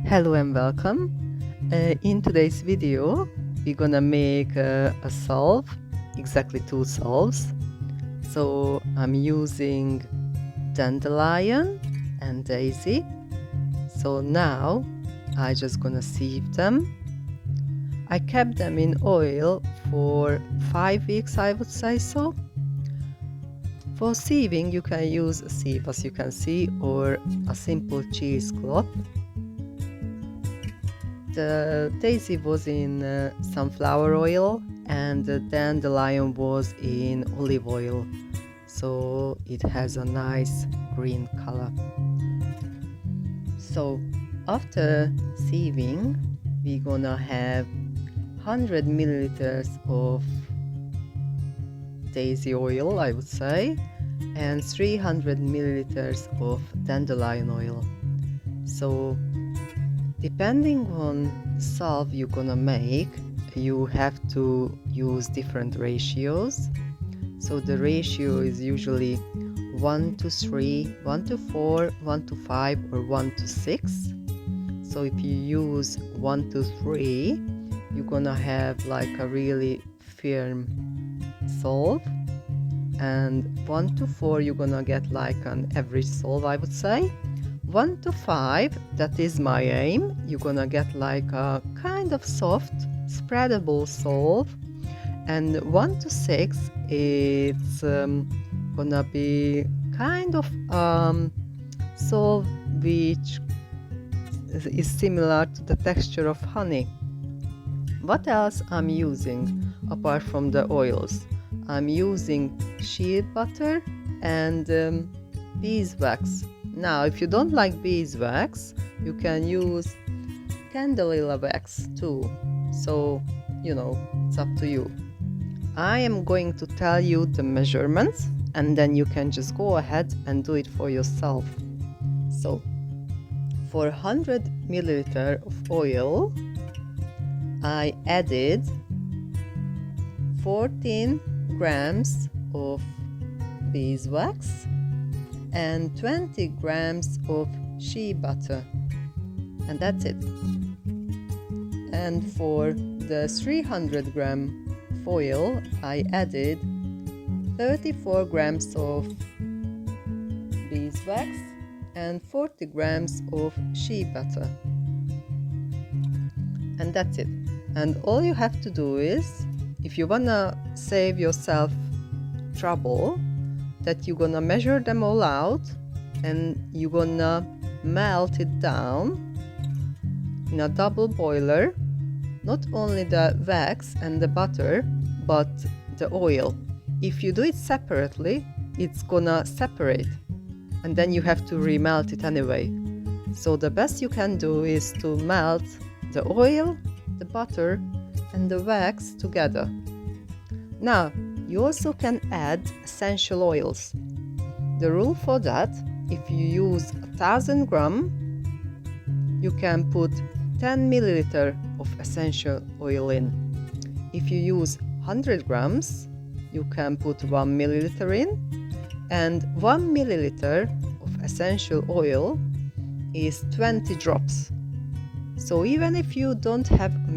Hello and welcome. In today's video, we're gonna make a salve, exactly 2 salves. So I'm using dandelion and daisy. So now I just gonna sieve them. I kept them in oil for 5 weeks, I would say so. For sieving, you can use a sieve, as you can see, or a simple cheesecloth. The daisy was in sunflower oil and the dandelion was in olive oil, so it has a nice green color. So after sieving, we're gonna have 100 milliliters of daisy oil, I would say, and 300 milliliters of dandelion oil. So depending on the salve you're gonna make, you have to use different ratios. So the ratio is usually 1 to 3, 1 to 4, 1 to 5, or 1 to 6. So if you use 1 to 3, you're gonna have like a really firm salve, and 1 to 4 you're gonna get like an average salve, I would say. 1 to 5, that is my aim, you're gonna get like a kind of soft, spreadable salve. And 1 to 6, it's gonna be kind of salve which is similar to the texture of honey. What else I'm using apart from the oils? I'm using shea butter and beeswax. Now, if you don't like beeswax, you can use candela wax too. So, it's up to you. I am going to tell you the measurements and then you can just go ahead and do it for yourself. So, for 100 milliliter of oil, I added 14 grams of beeswax and 20 grams of shea butter, and that's it. And for the 300 gram oil, I added 34 grams of beeswax and 40 grams of shea butter, and that's it. And all you have to do is, if you wanna save yourself trouble, that you're gonna measure them all out and you're gonna melt it down in a double boiler, not only the wax and the butter but the oil. If you do it separately, it's gonna separate and then you have to remelt it anyway. So the best you can do is to melt the oil, the butter and the wax together. Now, you also can add essential oils. The rule for that, if you use 1000 gram, you can put 10 milliliter of essential oil in. If you use 100 grams, you can put 1 milliliter in, and 1 milliliter of essential oil is 20 drops. So even if you don't have a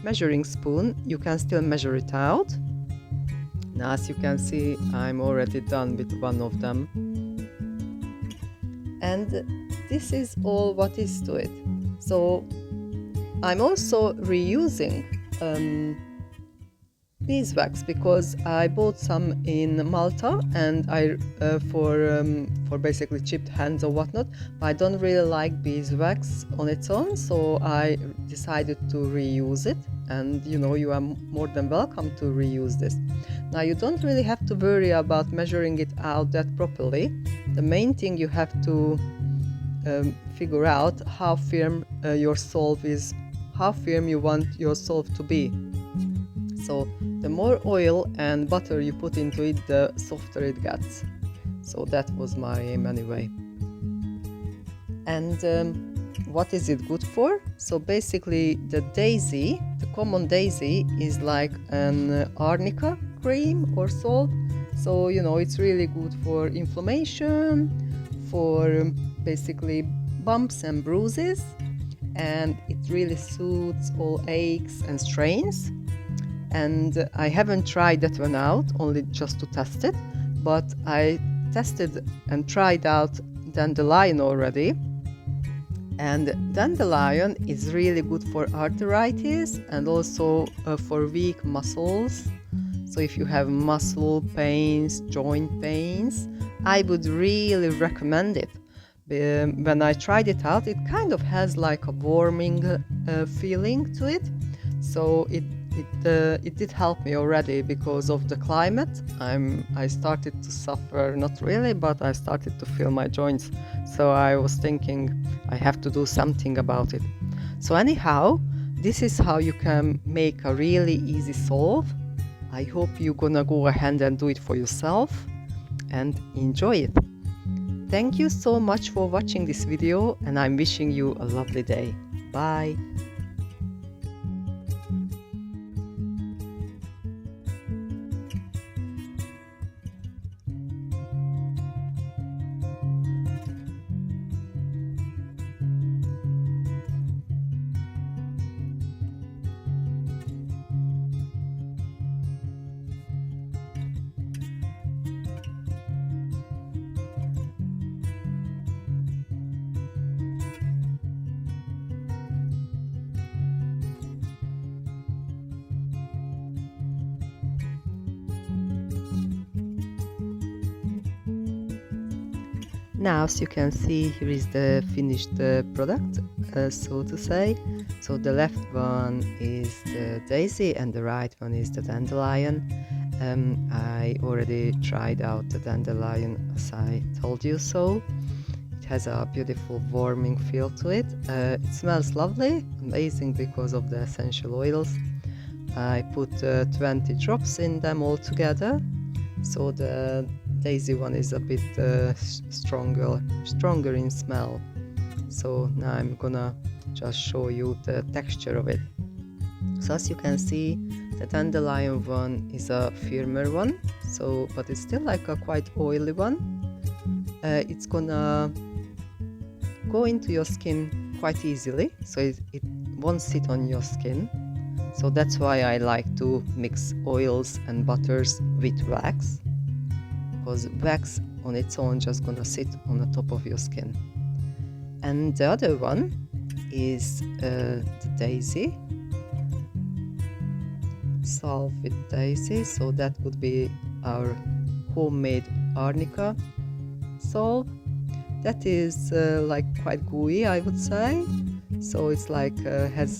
measuring spoon, you can still measure it out. Now, as you can see, I'm already done with one of them. And this is all what is to it. So I'm also reusing beeswax because I bought some in Malta and for basically chipped hands or whatnot. But I don't really like beeswax on its own, so I decided to reuse it. And you are more than welcome to reuse this. Now, you don't really have to worry about measuring it out that properly. The main thing you have to figure out how firm your salve is, how firm you want your salve to be. So the more oil and butter you put into it, the softer it gets. So that was my aim anyway. And what is it good for? So basically the common daisy is like an arnica cream or salve. So it's really good for inflammation, for basically bumps and bruises, and it really suits all aches and strains. And I haven't tried that one out, only just to test it, but I tested and tried out Dandelion already. And Dandelion is really good for arthritis and also for weak muscles. So if you have muscle pains, joint pains, I would really recommend it. When I tried it out, it kind of has like a warming feeling to it. So it did help me already because of the climate. I started to suffer, not really, but I started to feel my joints. So I was thinking I have to do something about it. So anyhow, this is how you can make a really easy salve. I hope you're gonna go ahead and do it for yourself and enjoy it. Thank you so much for watching this video, and I'm wishing you a lovely day. Bye. Now, as you can see, here is the finished product, so to say. So the left one is the daisy and the right one is the dandelion. I already tried out the dandelion, as I told you so. It has a beautiful warming feel to it. It smells lovely, amazing because of the essential oils. I put 20 drops in them all together. So the daisy one is a bit stronger in smell. So now I'm gonna just show you the texture of it. So as you can see, the dandelion one is a firmer one, so but it's still like a quite oily one. It's gonna go into your skin quite easily, so it won't sit on your skin. So that's why I like to mix oils and butters with wax, because wax on its own just gonna sit on the top of your skin. And the other one is the daisy, salve with daisy. So that would be our homemade arnica salve. That is like quite gooey, I would say. So it's like has